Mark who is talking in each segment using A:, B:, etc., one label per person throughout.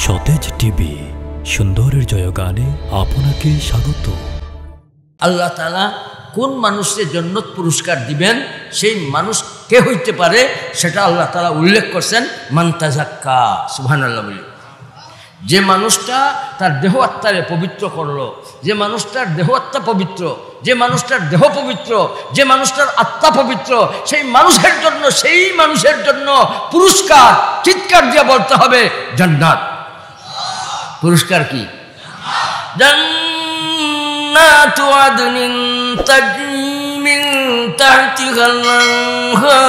A: সতেজ টিভি সুন্দরের জয়গানে আপনাকে স্বাগত।
B: আল্লাহ তাআলা কোন মানুষের জান্নাত পুরস্কার দিবেন সেই মানুষ কে হইতে পারে সেটা আল্লাহ তাআলা উল্লেখ করছেন। মান তাযাক্কা, সুবহানাল্লাহ বলি। যে মানুষটা তার দেহ আত্মারে পবিত্র করলো, যে মানুষটার দেহ আত্মা পবিত্র, যে মানুষটার দেহ পবিত্র, যে মানুষটার আত্মা পবিত্র, সেই মানুষের জন্য পুরস্কার। চিৎকার দিয়ে বলতে হবে জান্নাত। পুরস্কার কি? জান্নাতু আদনিন তাজরি মিন তাহতিহাল আনহার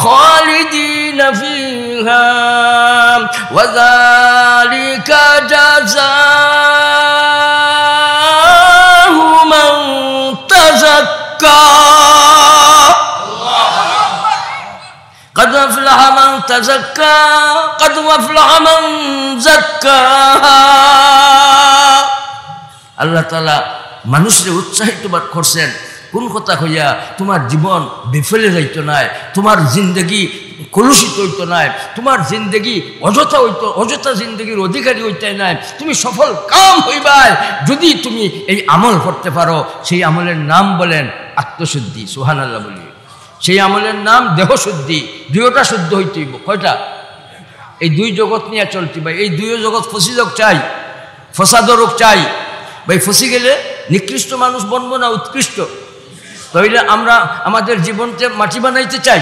B: খালিদিনা ফিহা ওয়া যালিকা জাযাউ মান তাযাক্কা। قد أفلح من تزكى قد أفلح من زكاها। আল্লাহ তাআলা মানুষকে উৎসাহিত করছেন কোন কথা হইয়া তোমার জীবন বিফলে যাইতো নাই, তোমার জিন্দগি কলুষিত হইতো নাই, তোমার জিন্দগি অযথা জিন্দগির অধিকারী হইতে নাই, তুমি সফল কাম হইবাই যদি তুমি এই আমল করতে পারো। সেই আমলের নাম বলেন আত্মশুদ্ধি। সুবহানাল্লাহ বলি। সেই আমলের নাম দেহশুদ্ধি। দুইটা শুদ্ধ হইতে হইব। কয়টা? এই দুই জগৎ নিয়ে চলতি ভাই। এই দুই জগৎ ফসিদক চাই, ফসাদরক চাই ভাই। ফসি গেলে নিকৃষ্ট মানুষ বনবো না উৎকৃষ্ট? তাইলে আমরা আমাদের জীবনকে মাটি বানাইতে চাই,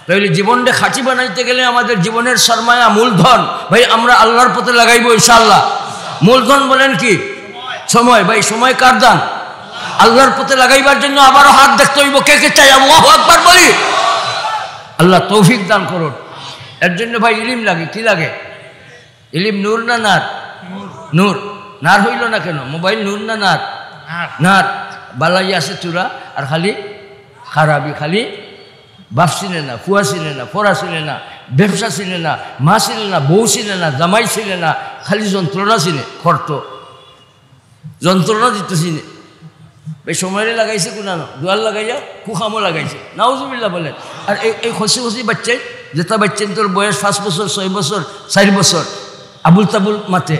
B: তাইলে জীবনকে খাঁটি বানাইতে গেলে আমাদের জীবনের সরমায়া মূলধন ভাই আমরা আল্লাহর পথে লাগাইবো ইনশাআল্লাহ। মূলধন বলেন কি? সময় ভাই। সময় কার দান? আল্লাহর পথে লাগাইবার জন্য আবারও হাত দেখতে হইব কে কে চাই। আল্লাহু আকবার বলি। আল্লাহ তৌফিক দান করুন। এর জন্য ভাই ইলিম লাগে। কি লাগে? ইলিম নূর না নার? নূর। নার হইল না কেন? মোবাইল নূর না নার? নার। বালাই আছে চূড়া আর খালি খারাপি, খালি বাপ চিনে না, ফুয়া চিনে না, পড়া চিনে না, ব্যবসা চিনে না, মা চিনে না, বউ চিনে না, জামাই চিনে না, খালি যন্ত্রণা চিনে। খর্ত যন্ত্রণা দিতে চিনে। এই সময় লাগাইছে কোনানো দুয়ার লাগাইয়া কুখামো লাগাইছে। নাউজুবিল্লাহ বলেন। আর এই খসি খসি বাচ্চাই যেটা বাচ্চেন তোর বয়স 5 বছর 6 বছর 4 বছর আবুল তাবুল মাতে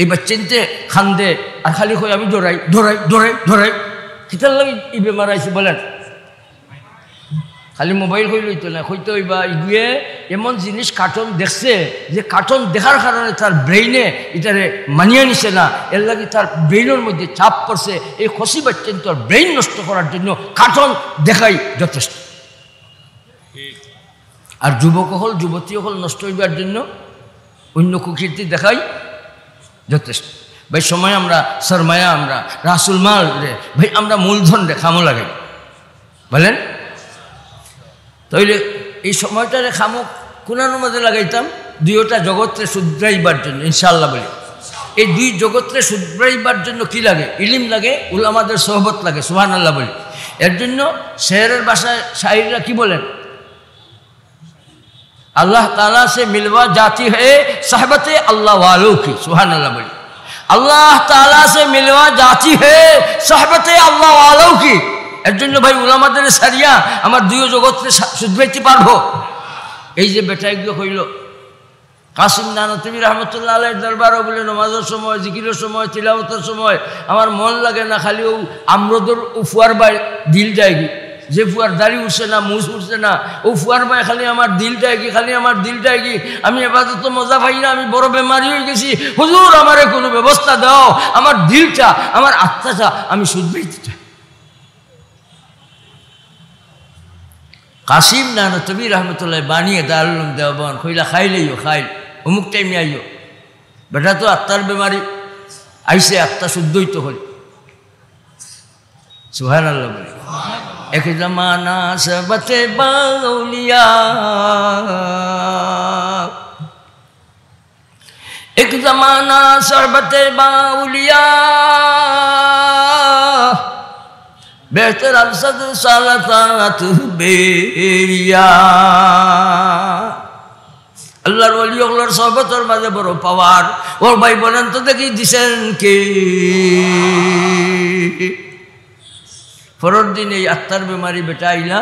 B: এই বাচ্চেনতে খান্দে আর খালি কই আমি ডরাই ডরাই ডরাই ডরাই। কিতার লাগে এই বেমার আইছে বলেন? খালি মোবাইল হইল হইতো না, হইতে হইবা গিয়ে এমন জিনিস কার্টুন দেখছে যে কার্টুন দেখার কারণে তার ব্রেইনে এটারে মানিয়ে নিছে না। এর লাগে তার ব্রেইনের মধ্যে চাপ পড়ছে। এই খসি বাচ্চেন তোর ব্রেইন নষ্ট করার জন্য কার্টুন দেখাই যথেষ্ট। আর যুবক হল যুবতী হল নষ্ট হইবার জন্য অন্য কুকীর্তি দেখাই যথেষ্ট। ভাই সময় আমরা সরমায়া, আমরা রাসুল মাল রে ভাই আমরা মূলধন রে খামো লাগাই বলেন। তাইলে এই সময়টারে খামো কোনানোর মধ্যে লাগাইতাম দুইটা জগৎরে শুধরাইবার জন্য ইনশাআল্লাহ বলি। এই দুই জগৎরে শুধরাইবার জন্য কি লাগে? ইলিম লাগে, উলামাদের সোহবত লাগে। সুবহানাল্লাহ বলি। এর জন্য শেরের ভাষায় শায়ররা কি বলেন? अल्लाह ताला से मिलवा जाती है सहबत अल्लाह वालों की। सुभान अल्लाह बोली। अल्लाह ताला से मिलवा जाती है सहबत अल्लाह वालों की। এর জন্য ভাই উলামাদের সারিয়া আমার দুই জগৎরে শুধরাইতে পারবো। এই যে বেটাইগুলো হইল কাসিম নানতুবি রহমতুল্লাহ আলাইহির দরবারও বলে নামাজের সময়, জিকিরের সময়, তিলাওয়াতের সময় আমার মন লাগে না, খালি ও আমরদর উফুয়ার বাই দিল যায়গি। যে ফুয়ার দাড়ি উঠছে না, মুছ উঠছে না, ও ফুয়ার বাই খালি আমার দিলটাই কি, খালি আমার দিলটাই কি। আমি এবার তো মজা পাই না, আমি বড় বেমারি হয়ে গেছি। হুজুর আমারে কোনো ব্যবস্থা দাও, আমার দিলটা আমার আত্মাটা আমি শুধরাইতে চাই। কাসিম নানতুবি রহমতুল্লাহ বানিয়ে দারুল উলুম দেওবন্দ কইলা খাইলেইও খাইল অমুক টাইমে আইও। বেটা তো আত্মার বেমারি আইসে, আত্মা শুদ্ধই তো হল। সুবহানাল্লাহ বলি। এক জমানা সবতে বাউলিয়া, এক জমানা সবতে বাউলিয়া বেহতর আলসদ সালাতাত বেরিয়া। আল্লাহর ওলি ওগুলোর সহবতর মাঝে বড় পাওয়ার। ওর ভাই বলেন তো দেখি দিছেন কে? পরের দিন এই আত্মার বেমারি বেটা আইলা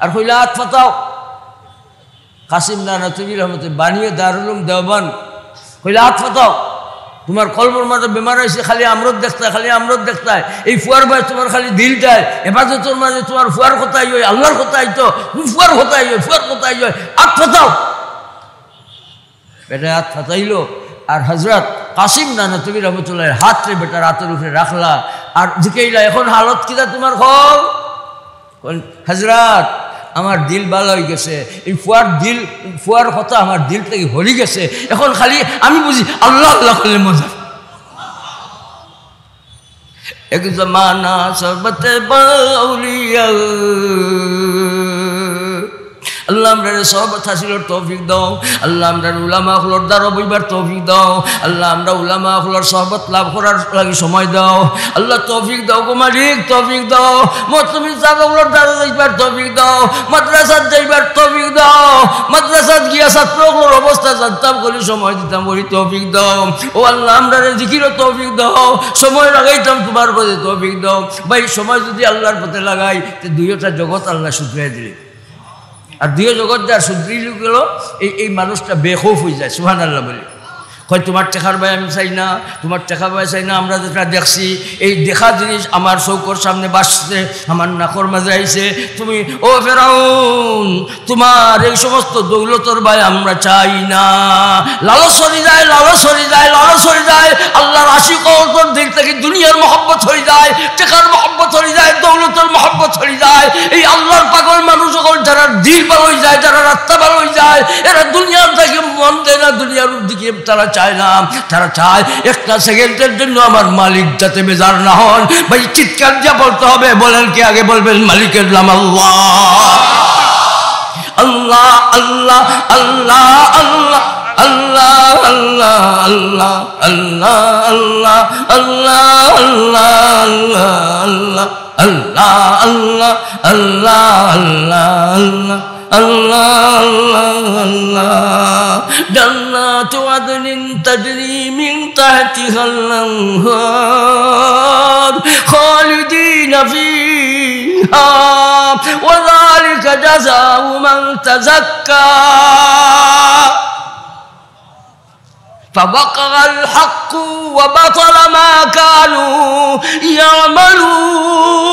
B: আর কইলা হাত ফাতাও। কাসিম নানাতুবি রহমতুল্লাহ বানিয়ে দারুল উলুম দেওবন্দ কইলে হাত পাতাও তোমার কলবর মাঝে বেমার হয়েছে খালি আমরত দেখতায় খালি আমরত দেখতায় এই ফুয়ার ভাই তোমার খালি দিলটায় হেফাজতের মাঝে তোমার ফুয়ার কথাই হয় আল্লাহর কথাই তো ফুয়ার কথাই হয় ফুয়ার কথাই হয় হাত পাতাও বেটা হাত পাতাইলো আর হজরত কাসিম নানাতুবি রহমতুল্লাহ হাত রে বেটার হাতের উপরে রাখলা আর জিকাইলা এখন হালত কিনা তোমার খল হজরত আমার দিল ভালো হয়ে গেছে এই ফুয়ার কথা আমার দিল থেকে হলি গেছে এখন খালি আমি বুঝি আল্লাহ আল্লাহ করলে মজা এক জমানা সবতে বাউলিয়া আল্লাহ আমরা সহবত হাসিলের তৌফিক দাও আল্লাহ আমরা উলামা হলোর দ্বারা বইবার তৌফিক দাও আল্লাহ আমরা উলামা হলোর সহবত লাভ করার লাগি সময় দাও আল্লাহ তৌফিক দাও গো মালিক তৌফিক দাও মতলবি সাহাবাগুলোর দ্বারা যাইবার তৌফিক দাও মাদ্রাসাত যাইবার তৌফিক দাও মাদ্রাসাত গিয়া ছাত্রগুলোর অবস্থা জানতাম বলি সময় দিতাম বলি তৌফিক দাও ও আল্লাহ আমরা জিকিরও তৌফিক দাও সময় লাগাইতাম তোমার পথে তৌফিক দাও ভাই সময় যদি আল্লাহর পথে লাগাই তো দুইটা জগৎ আল্লাহ শুধরাই দিলে আর দুই জগৎ যার শুধরিল গেল এই মানুষটা বেখৌফ হয়ে যায় সুবহানাল্লাহ বলে কয় তোমার টেকার ভাই আমি চাই না তোমার টেকা ভাই চাই না আমরা যেটা দেখছি এই দেখা জিনিস আমার চৌকর সামনে বাসছে আমার নাকর মাঝে আইছে তুমি ও ফেরাউন তোমার এই সমস্ত দৌলতর ভাই আমরা চাই না লালচ সরি যায় লালচ সরি যায় লালচ সরি যায় আল্লাহর আশিক অন্তর দিক থেকে দুনিয়ার মহব্বত হয়ে যায় টেকার মহব্বত হয়ে যায় দৌলতের মহব্বত হয়ে যায় এই আল্লাহর পাগল মানুষ যখন যারা দিল ভালো হয়ে যায় যারা রাস্তা ভালো হয়ে যায় এরা দুনিয়ার থেকে মন দেয় না দুনিয়ার দিকে তারা চায় না তারা চায় একটা সেকেন্ডের জন্য আমার মালিক যাতে বেজার না হন ভাই চিৎকার যা বলতে হবে বলেন কি আগে বলবেন মালিকের নাম আল্লাহ আল্লাহ আল্লাহ আল্লাহ আল্লাহ আল্লাহ আল্লাহ আল্লাহ আল্লাহ আল্লাহ আল্লাহ আল্লাহ আল্লাহ আল্লাহ আল্লাহ আল্লাহ আল্লাহ জান্নাতু আদনিন তাজরি মিন তাহতিহাল আনহার খালিদিনা ফিহা ওয়া যালিকা জাযাউ মান তাযাক্কা فوقع الحق وبطل ما كانوا يعملون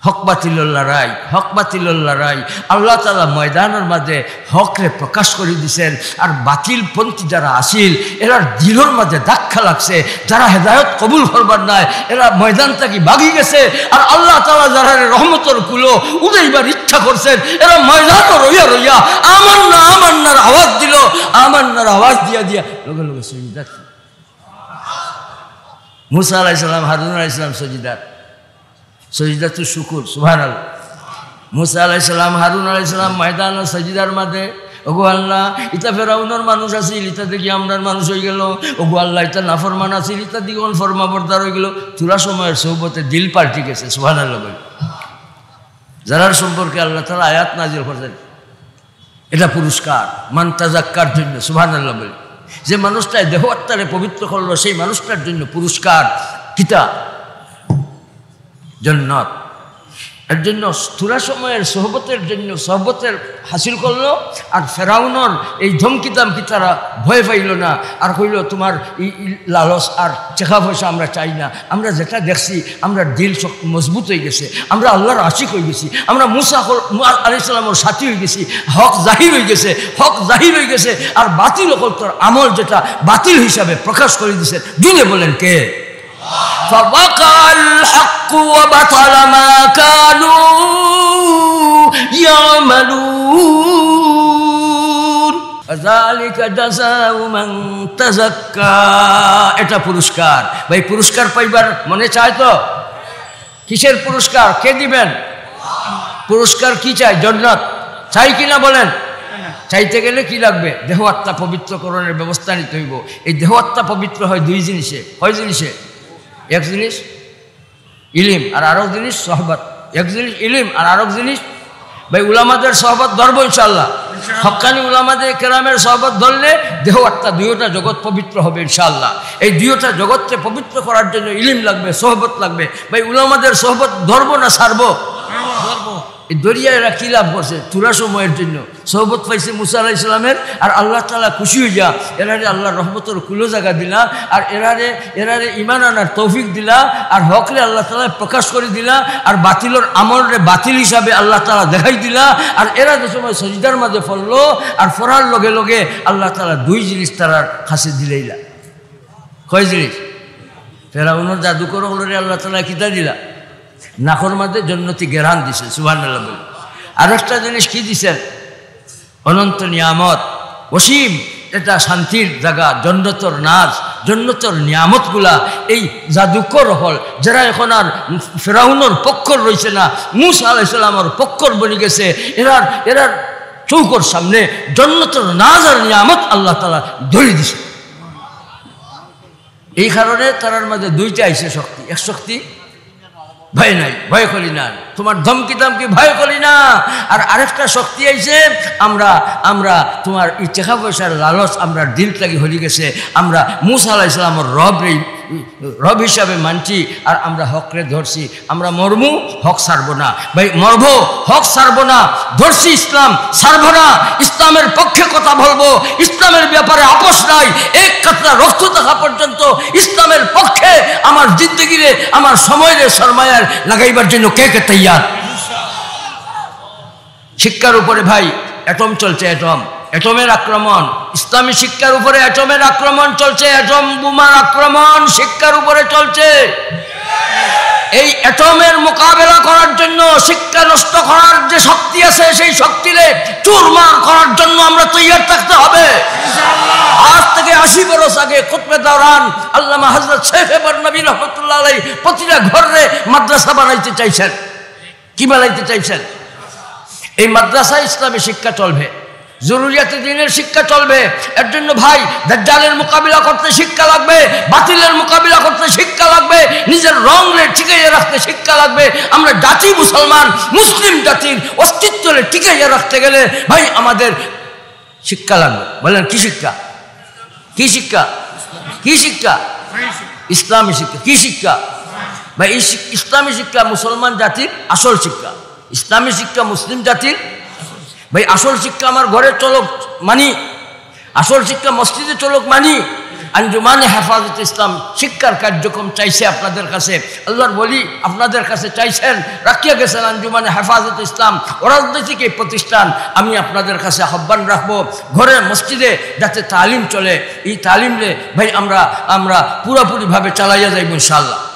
B: হক বাতিলের লড়াই হক বাতিলের লড়াই আল্লাহ তাআলা ময়দানের মাঝে হকরে প্রকাশ করে দিয়েছেন আর বাতিল পন্থী যারা আসিল এরা দিলের মাঝে ধাক্কা লাগছে যারা হেদায়েত কবুল করবার নাই এরা ময়দান থেকে ভাগি গেছে আর আল্লাহ তাআলা যারা রহমতের কুলো উড়াইবার ইচ্ছা করছেন এরা ময়দানে রইয়া রইয়া আমান্নার আওয়াজ দিল আমান্নার আওয়াজ দিয়া দিয়া লগে লগে সজিদা মুসা আলাইহিস সালাম হারুন আলাইহিস সালাম সজিদাতুল শুকুর সুবহানাল্লাহ মুসা আলাইহিস সালাম হারুন আলাইহিস সালাম ময়দান সজিদার মাঝে ওগো আল্লাহ ইতা ফেরাউনের মানুষ আছিল ইতা দেখি আমরার মানুষ হয়ে গেল ওগো আল্লাহ ইতা নাফরমান আছিল ইতা দিকে ফরমাবরদার হয়ে গেল তুলা সময়ের সৌবতে দিল পাল্টি গেছে সুবহানাল্লাহ বলে যারার সম্পর্কে আল্লাহ তাআলা আয়াত নাজিল করেছেন এটা পুরস্কার মান তাযাক্কার জন্য সুবহানাল্লাহ বলে যে মানুষটা দেহ আত্মারে পবিত্র করলো সেই মানুষটার জন্য পুরস্কার কিতা জান্নাত এর জন্য তুলা সময়ের সোহবতের জন্য সোহবতের হাসিল করলো আর ফেরাউনের এই ধমকিতামকি তারা ভয় পাইল না আর কইল তোমার লালস আর টাকা পয়সা আমরা চাই না আমরা যেটা দেখছি আমরা দিল মজবুত হয়ে গেছে আমরা আল্লাহর আশিক হয়ে গেছি আমরা মুসা আলাইহিস সালামের সাথী হয়ে গেছি হক জাহির হয়ে গেছে হক জাহির হয়ে গেছে আর বাতিল তোর আমল যেটা বাতিল হিসাবে প্রকাশ করে দিছে দিলে বলেন কে فوقع الحق وبطل ما كانوا يعملون ذلك جزاء من تزكى এটা পুরস্কার ভাই পুরস্কার পাইবার মনে চায় তো কিসের পুরস্কার কে দিবেন পুরস্কার কি চাই জান্নাত চাই কিনা বলেন চাইতে গেলে কি লাগবে দেহ আত্মা পবিত্রকরণের ব্যবস্থা নিতে হইব এই দেহ আত্মা পবিত্র হয় দুই জিনিসে কয় জিনিসে এক জিনিস ইলম আর আরেক জিনিস সোহবত এক জিনিস ইলম আর আরেক জিনিস ভাই উলামাদের সোহবত ধরবো ইনশাআল্লাহ হক্কানি উলামাদের কেরামের সোহবত ধরলে দেহ আত্মা দুইটা জগৎ পবিত্র হবে ইনশাআল্লাহ এই দুইটা জগৎকে পবিত্র করার জন্য ইলম লাগবে সোহবত লাগবে ভাই উলামাদের সোহবত ধরবো না ছাড়বো ধরবো এই দরিয়া এরা কী লাভ করছে থোড়া সময়ের জন্য সহবত পাইছে মুসা আলাইহিস সালামের আর আল্লাহ তাআলা খুশি হয়ে যা এরারে আল্লাহর রহমতের কুলো জায়গা দিলা আর এরারে ঈমান আনার তৌফিক দিলা আর হকরে আল্লাহ তাআলা প্রকাশ করে দিলা আর বাতিলের আমলরে বাতিল হিসাবে আল্লাহ তাআলা দেখাই দিলা আর এরা যে সময় সজদার মাঝে পড়লো আর পড়ার লগে লগে আল্লাহ তাআলা দুই জিনিস তারার কাছে দিলাইলা কয় জিনিস ফেরাউনের জাদুকর হলরে আল্লাহ তাআলা কিতা দিলা নাকর মাঝে জন্নতি গেরান দিছে সুবহানাল্লাহ বলে আর একটা জিনিস কি দিছেন অনন্ত নিয়ামত অসীম এটা শান্তির জায়গা জন্নতর নাচ জন্নতর নিয়ামতগুলা এই জাদুকর হল যারা এখন আর ফেরাউনের পক্ষর রয়েছে না মুসা আলাইহিস সালামের পক্ষর বনি গেছে এরার চৌকর সামনে জন্নতর নাজ আর নিয়ামত আল্লাহ তাআলা ধরে দিছে এই কারণে তারার মাঝে দুইটা আইছে শক্তি এক শক্তি ভয় নাই ভয় করি না তোমার ধমকি ধমকি ভয় করি না আর আরেকটা শক্তি আইছে আমরা তোমার এই টাকা পয়সার লালচ আমরা দিল লাগি হলি গেছে আমরা মুসা আলাইহিস সালামের রব হিসাবে মানছি আর আমরা হকরে ধরছি আমরা মরমু হক ছাড়বো না ভাই মরবো হক ছাড়বো না ধরছি ইসলাম ছাড়বো না ইসলামের পক্ষে কথা বলবো ইসলামের ব্যাপারে আপোষ নাই এক কাতরা রক্ত থাকা পর্যন্ত ইসলামের পক্ষে আমার জিন্দগিরে আমার সময়ের সরমায়ার লাগাইবার জন্য কে কে তৈয়ার শিক্ষার উপরে ভাই অ্যাটম চলছে অ্যাটমের আক্রমণ ইসলামী শিক্ষার উপরে অ্যাটমের আক্রমণ চলছে অ্যাটম বোমার আক্রমণ শিক্ষার উপরে চলছে এই অ্যাটমের মোকাবেলা করার জন্য শিক্ষা নষ্ট করার যে শক্তি আছে সেই শক্তিরে চুরমার করার জন্য আমরা তৈয়ার থাকতে হবে আজ থেকে 80 বছর আগে খুতবে দাওরান আল্লামা হযরত শেখ বরনবী রাহমাতুল্লাহ আলাইহি প্রতিটা ঘরে মাদ্রাসা বানাইতে চাইছেন কি বানাইতে চাইছেন এই মাদ্রাসায় ইসলামী শিক্ষা চলবে জরুরিয়াতে দ্বীনের শিক্ষা চলবে এর জন্য ভাই দাজ্জালের মোকাবিলা করতে শিক্ষা লাগবে বাতিলের মোকাবিলা করতে শিক্ষা লাগবে নিজের রঙে টিকিয়ে রাখতে শিক্ষা লাগবে আমরা জাতি মুসলমান মুসলিম জাতির অস্তিত্বরে টিকিয়ে রাখতে গেলে ভাই আমাদের শিক্ষা লাগবে বলেন কি শিক্ষা কি শিক্ষা কি শিক্ষা ইসলামী শিক্ষা কি শিক্ষা ভাই ইসলামী শিক্ষা মুসলমান জাতির আসল শিক্ষা ইসলামী শিক্ষা মুসলিম জাতির ভাই আসল শিক্ষা আমার ঘরে চলক মানি আসল শিক্ষা মসজিদে চলক মানি আঞ্জুমানে হেফাজত ইসলাম শিক্ষার কার্যক্রম চাইছে আপনাদের কাছে আল্লাহর বলি আপনাদের কাছে চাইছেন রাখিয়া গেছেন আঞ্জুমানে হেফাজত ইসলাম রাজনৈতিক এই প্রতিষ্ঠান আমি আপনাদের কাছে আহ্বান রাখবো ঘরে মসজিদে যাতে তালিম চলে এই তালিমে ভাই আমরা পুরোপুরিভাবে চালাইয়া যাইব ইনশাআল্লাহ